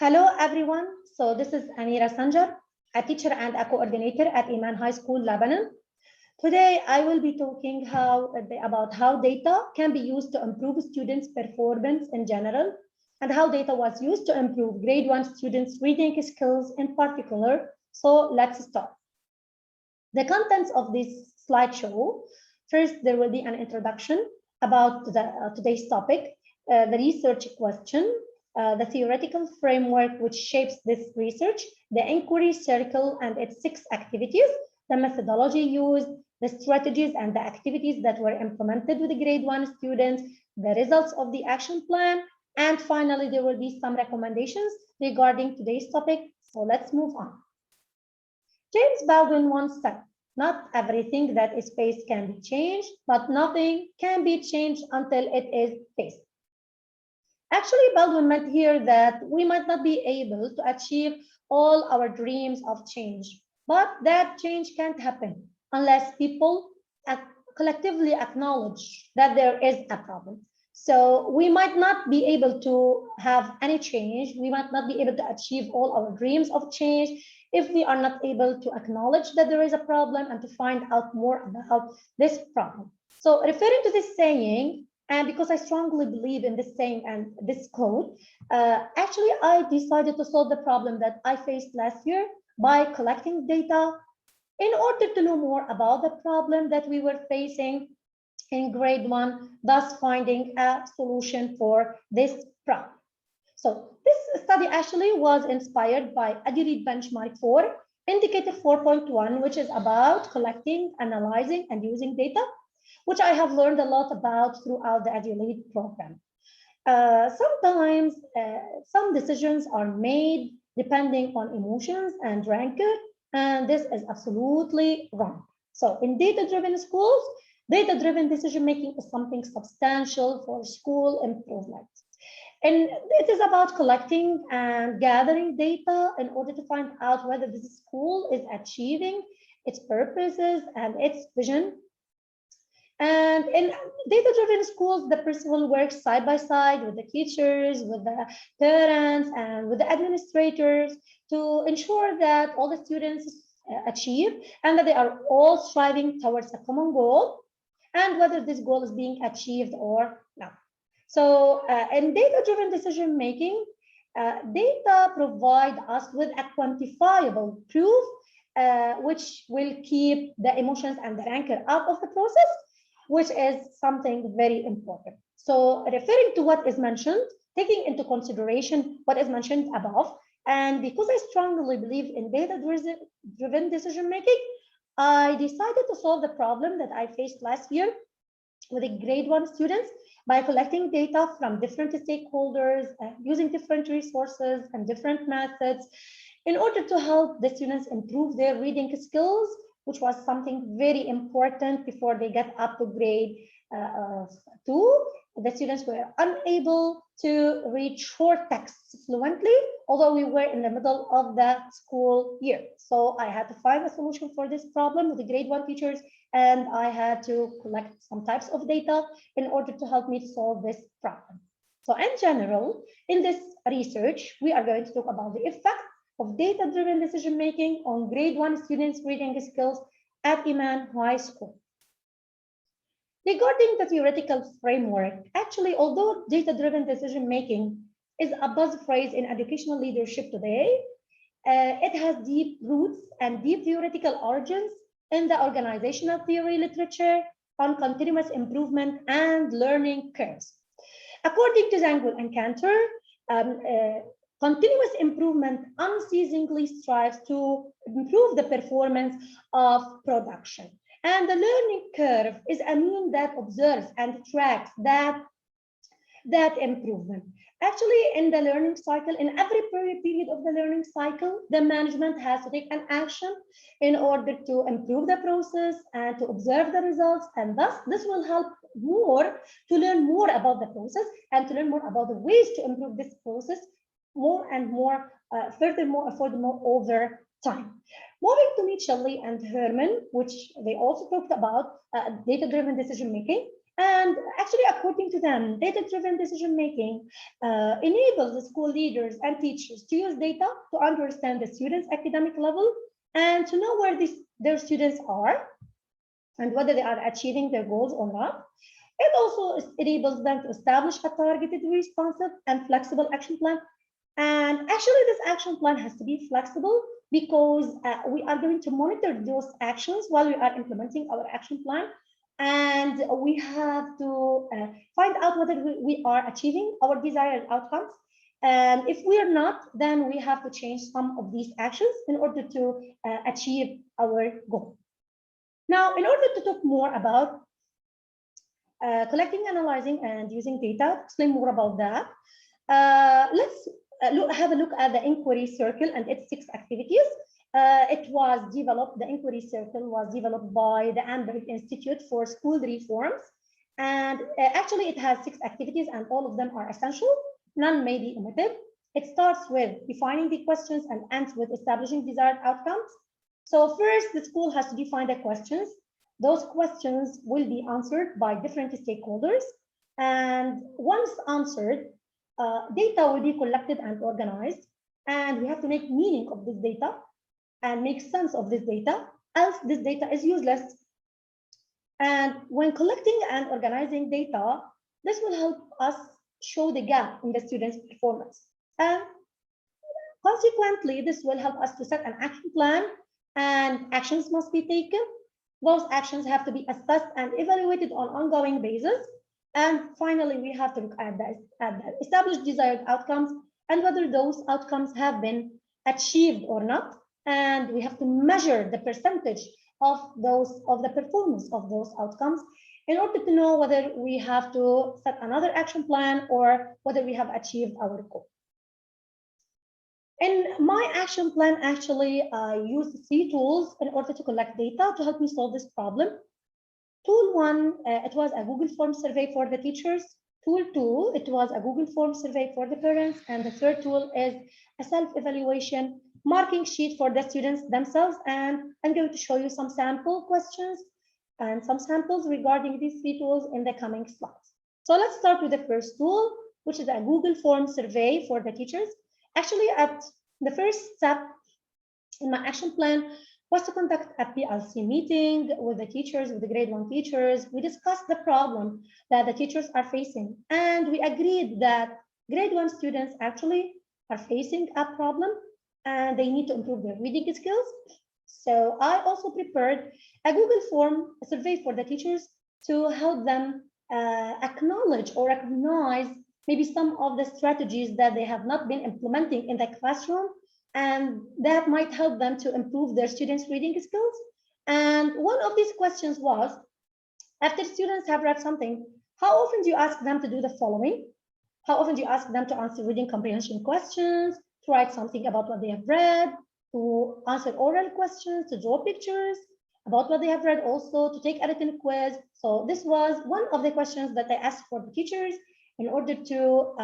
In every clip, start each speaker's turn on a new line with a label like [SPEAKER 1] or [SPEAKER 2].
[SPEAKER 1] Hello, everyone. So this is Amira Sanjar, a teacher and a coordinator at Iman High School, Lebanon. Today, I will be talking about how data can be used to improve students' performance in general, and how data was used to improve grade 1 students' reading skills in particular. So let's start. The contents of this slideshow. First, there will be an introduction about today's topic, the research question, the theoretical framework which shapes this research, the inquiry circle and its 6 activities, the methodology used, the strategies and the activities that were implemented with the grade 1 students, the results of the action plan, and finally, there will be some recommendations regarding today's topic. So let's move on. James Baldwin once said, "Not everything that is faced can be changed, but nothing can be changed until it is faced." Actually, Baldwin meant here that we might not be able to achieve all our dreams of change, but that change can't happen unless people collectively acknowledge that there is a problem. So we might not be able to have any change. We might not be able to achieve all our dreams of change if we are not able to acknowledge that there is a problem and to find out more about this problem. So referring to this saying, and because I strongly believe in this saying and this quote, actually I decided to solve the problem that I faced last year by collecting data in order to know more about the problem that we were facing in grade 1, thus finding a solution for this problem. So this study actually was inspired by EduLead benchmark 4, indicator 4.1, which is about collecting, analyzing, and using data, which I have learned a lot about throughout the EduLead program. Sometimes some decisions are made depending on emotions and rancor, and this is absolutely wrong. So in data-driven schools, data-driven decision-making is something substantial for school improvement. And it is about collecting and gathering data in order to find out whether this school is achieving its purposes and its vision. And in data-driven schools, the principal works side by side with the teachers, with the parents, and with the administrators to ensure that all the students achieve and that they are all striving towards a common goal, and whether this goal is being achieved or not. So in data-driven decision-making, data provide us with a quantifiable proof, which will keep the emotions and the rancor out of the process, which is something very important. So referring to what is mentioned, taking into consideration what is mentioned above, and because I strongly believe in data-driven decision-making, I decided to solve the problem that I faced last year with the grade 1 students by collecting data from different stakeholders, using different resources and different methods in order to help the students improve their reading skills, which was something very important before they get up to grade 2. The students were unable to read short texts fluently, although we were in the middle of the school year. So I had to find a solution for this problem with the grade 1 teachers, and I had to collect some types of data in order to help me solve this problem. So in general, in this research, we are going to talk about the effect of data-driven decision-making on grade 1 students' reading skills at Iman High School. Regarding the theoretical framework, actually, although data-driven decision-making is a buzz phrase in educational leadership today, it has deep roots and deep theoretical origins in the organizational theory literature on continuous improvement and learning curves. According to Zangul and Cantor, continuous improvement unceasingly strives to improve the performance of production. And the learning curve is a mean that observes and tracks that improvement. Actually, in the learning cycle, in every period of the learning cycle, the management has to take an action in order to improve the process and to observe the results. And thus, this will help more to learn more about the process and to learn more about the ways to improve this process more and more, furthermore over time. Moving to Mitchell and Herman, which they also talked about data-driven decision-making. And actually, according to them, data-driven decision-making enables the school leaders and teachers to use data to understand the students' academic level and to know where their students are and whether they are achieving their goals or not. It also enables them to establish a targeted, responsive, and flexible action plan. And actually, this action plan has to be flexible because we are going to monitor those actions while we are implementing our action plan. And we have to find out whether we are achieving our desired outcomes. And if we are not, then we have to change some of these actions in order to achieve our goal. Now, in order to talk more about collecting, analyzing, and using data, explain more about that, let's have a look at the inquiry circle and its 6 activities. The inquiry circle was developed by the Amber Institute for School Reforms. And actually it has 6 activities and all of them are essential. None may be omitted. It starts with defining the questions and ends with establishing desired outcomes. So first, the school has to define the questions. Those questions will be answered by different stakeholders. And once answered, data will be collected and organized. And we have to make meaning of this data and make sense of this data, else this data is useless. And when collecting and organizing data, this will help us show the gap in the students' performance. And consequently, this will help us to set an action plan and actions must be taken. Those actions have to be assessed and evaluated on an ongoing basis. And finally, we have to look at the established desired outcomes and whether those outcomes have been achieved or not. And we have to measure the percentage of the performance of those outcomes in order to know whether we have to set another action plan or whether we have achieved our goal. In my action plan, actually, I used 3 tools in order to collect data to help me solve this problem. Tool 1, it was a Google Form survey for the teachers. Tool 2, it was a Google Form survey for the parents. And the third tool is a self-evaluation marking sheet for the students themselves. And I'm going to show you some sample questions and some samples regarding these 3 tools in the coming slides. So let's start with the first tool, which is a Google Form survey for the teachers. Actually, at the first step in my action plan was to conduct a PLC meeting with the teachers, with the grade 1 teachers. We discussed the problem that the teachers are facing, and we agreed that grade 1 students actually are facing a problem and they need to improve their reading skills. So I also prepared a Google Form survey for the teachers to help them acknowledge or recognize maybe some of the strategies that they have not been implementing in the classroom, and that might help them to improve their students' reading skills. And one of these questions was, after students have read something, how often do you ask them to do the following? How often do you ask them to answer reading comprehension questions, to write something about what they have read, to answer oral questions, to draw pictures about what they have read, also to take a written quiz? So this was one of the questions that I asked for the teachers in order to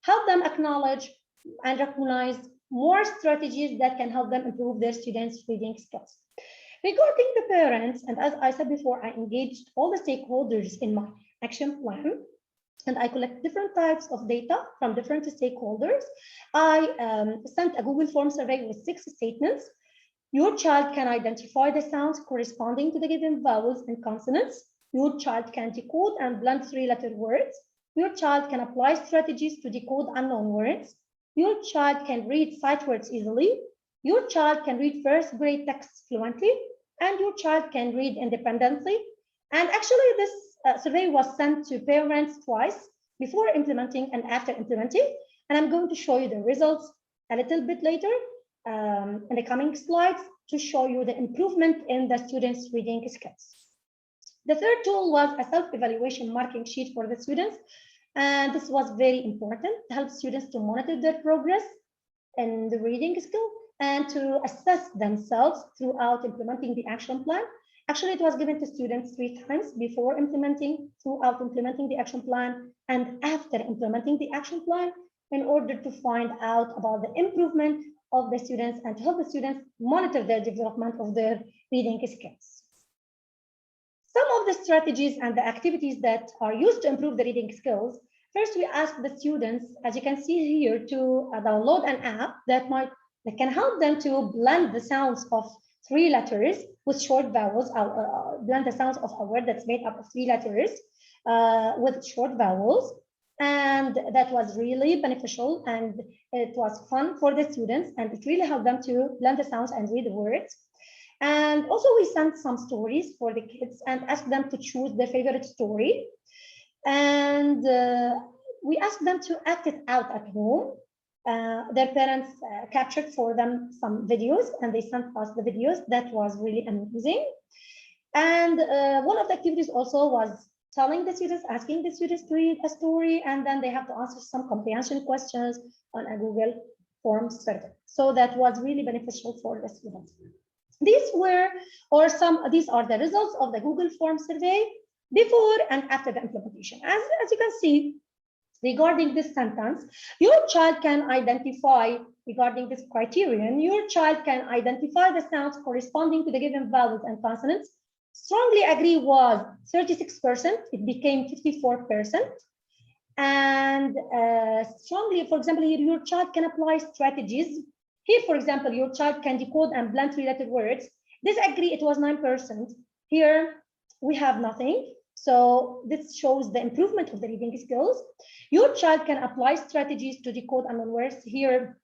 [SPEAKER 1] help them acknowledge and recognize more strategies that can help them improve their students' reading skills. Regarding the parents, and as I said before, I engaged all the stakeholders in my action plan, and I collect different types of data from different stakeholders. I sent a Google Form survey with 6 statements. Your child can identify the sounds corresponding to the given vowels and consonants. Your child can decode and blend 3-letter words. Your child can apply strategies to decode unknown words. Your child can read sight words easily. Your child can read first grade texts fluently, and your child can read independently. And actually, this survey was sent to parents twice, before implementing and after implementing. And I'm going to show you the results a little bit later in the coming slides to show you the improvement in the students' reading skills. The third tool was a self-evaluation marking sheet for the students. And this was very important to help students to monitor their progress in the reading skill and to assess themselves throughout implementing the action plan. Actually, it was given to students 3 times before implementing, throughout implementing the action plan, and after implementing the action plan in order to find out about the improvement of the students and to help the students monitor their development of their reading skills. Some of of the strategies and the activities that are used to improve the reading skills, first we ask the students, as you can see here, to download an app that can help them to blend the sounds of 3 letters with short vowels, blend the sounds of a word that's made up of 3 letters with short vowels. And that was really beneficial, and it was fun for the students, and it really helped them to blend the sounds and read the words. And also we sent some stories for the kids and asked them to choose their favorite story. And we asked them to act it out at home. Their parents captured for them some videos, and they sent us the videos. That was really amazing. And one of the activities also was telling the students, asking the students to read a story, and then they have to answer some comprehension questions on a Google form survey. So that was really beneficial for the students. These are the results of the Google form survey before and after the implementation. As you can see, regarding this sentence, your child can identify, regarding this criterion, your child can identify the sounds corresponding to the given vowels and consonants. Strongly agree was 36%, it became 54%. And strongly, for example, here your child can apply strategies. Here, for example, your child can decode and blend 3-letter words. Disagree, it was 9%. Here, we have nothing. So this shows the improvement of the reading skills. Your child can apply strategies to decode unknown words. Here,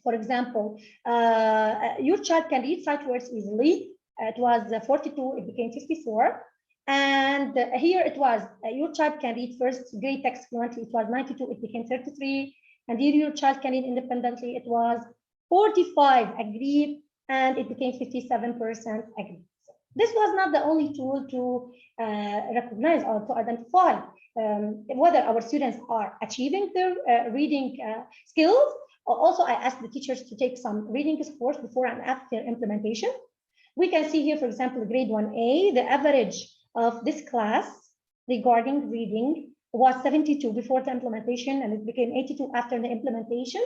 [SPEAKER 1] for example, your child can read sight words easily. It was 42, it became 54. And here it was, your child can read first grade text fluently. It was 92, it became 33. And here your child can read independently. It was 45 agreed, and it became 57% agreed. This was not the only tool to recognize or to identify whether our students are achieving their reading skills. Also, I asked the teachers to take some reading scores before and after implementation. We can see here, for example, grade 1A, the average of this class regarding reading was 72 before the implementation, and it became 82 after the implementation.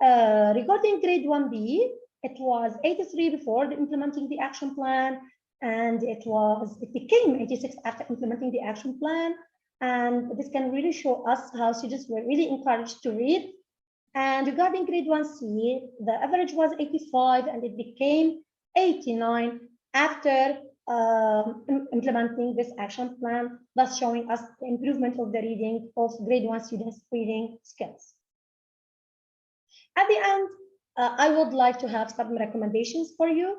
[SPEAKER 1] Regarding grade 1B, it was 83 before implementing the action plan, and it became 86 after implementing the action plan. And this can really show us how students were really encouraged to read. And regarding grade 1C, the average was 85, and it became 89 after implementing this action plan, thus showing us the improvement of the reading of grade 1 students' reading skills. At the end, I would like to have some recommendations for you.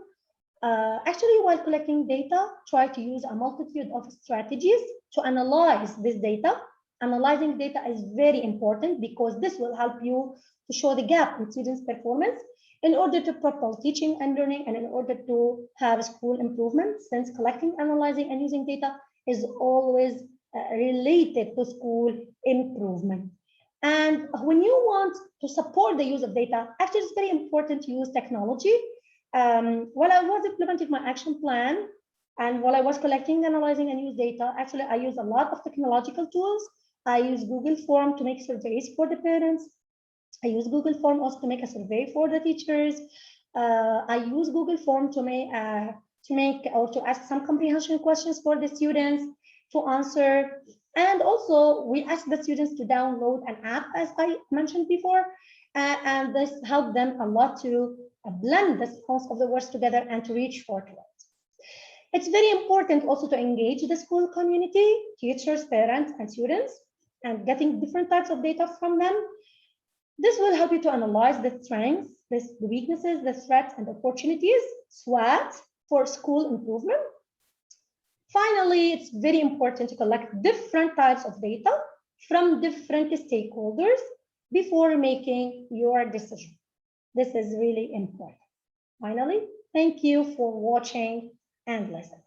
[SPEAKER 1] Actually, while collecting data, try to use a multitude of strategies to analyze this data. Analyzing data is very important because this will help you to show the gap in students' performance in order to propel teaching and learning, and in order to have school improvement, since collecting, analyzing, and using data is always related to school improvement. And when you want to support the use of data, actually it's very important to use technology. While I was implementing my action plan, and while I was collecting, analyzing, and use data, actually I use a lot of technological tools. I use Google Form to make surveys for the parents. I use Google Form also to make a survey for the teachers. I use Google Form to ask some comprehension questions for the students to answer. And also we ask the students to download an app, as I mentioned before, and this helped them a lot to blend the sounds of the words together and to read short words. It's very important also to engage the school community, teachers, parents, and students, and getting different types of data from them. This will help you to analyze the strengths, the weaknesses, the threats, and opportunities, SWOT, for school improvement. Finally, it's very important to collect different types of data from different stakeholders before making your decision. This is really important. Finally, thank you for watching and listening.